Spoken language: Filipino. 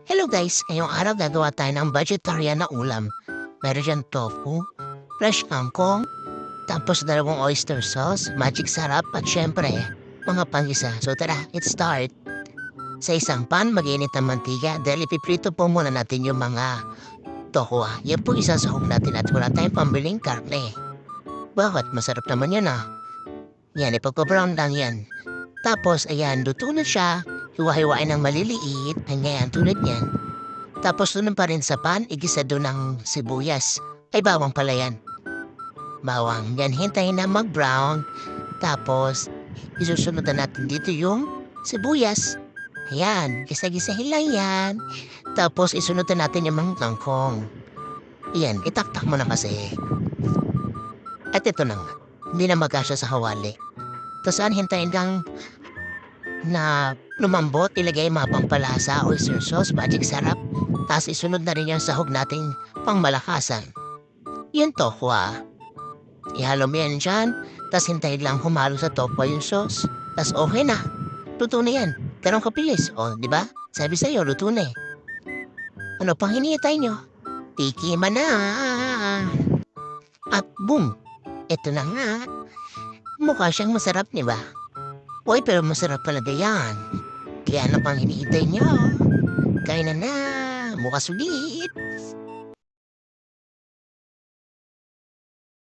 Hello guys, ngayong araw gagawa tayo ng vegetarian na ulam. Meron dyan tofu, fresh kangkong, tapos dalawang oyster sauce, magic sarap, at syempre, mga pangisa. So tara, let's start. Sa isang pan, mag-init ng mantiga dahil ipiprito po muna natin yung mga tofu. Yan po isasahog natin at wala tayong pambiling karne. Bakit? Masarap naman yan ah. Yan, ipagpa-brown lang yan. Tapos, ayan, luto na siya. Hiwa-hiwain ng maliliit. Ayan, tulad yan. Tapos doon pa rin sa pan, igisa doon ng sibuyas. Ay, bawang pala yan. Bawang. Yan, hintayin na mag-brown. Tapos, isusunod na natin dito yung sibuyas. Ayan, gisa-gisahin lang yan. Tapos, isunod na natin yung mga kangkong. Ayan, itaktak mo na kasi. At ito na nga. Hindi na magkasya sa hawali. Tapos, hintayin kang na lumambot, ilagay mga pampalasa, oyster sauce, magic sarap. Tapos isunod na rin yung sahog nating pangmalakasan. Yung tofu Ihalo mo yan dyan. Tapos hintayin lang humalo sa tofu yung sauce. Tapos okay na. Luto na yan. Ganun kapilis. O, di ba? Sabi sa'yo, luto na eh. Ano pang hinihintay nyo? Tikiman na. At boom! Ito na nga. Mukha siyang masarap, di ba? Uy, pero masarap talaga yan. Kaya ano pang hinihintay nyo? Kain na na. Mukha sulit.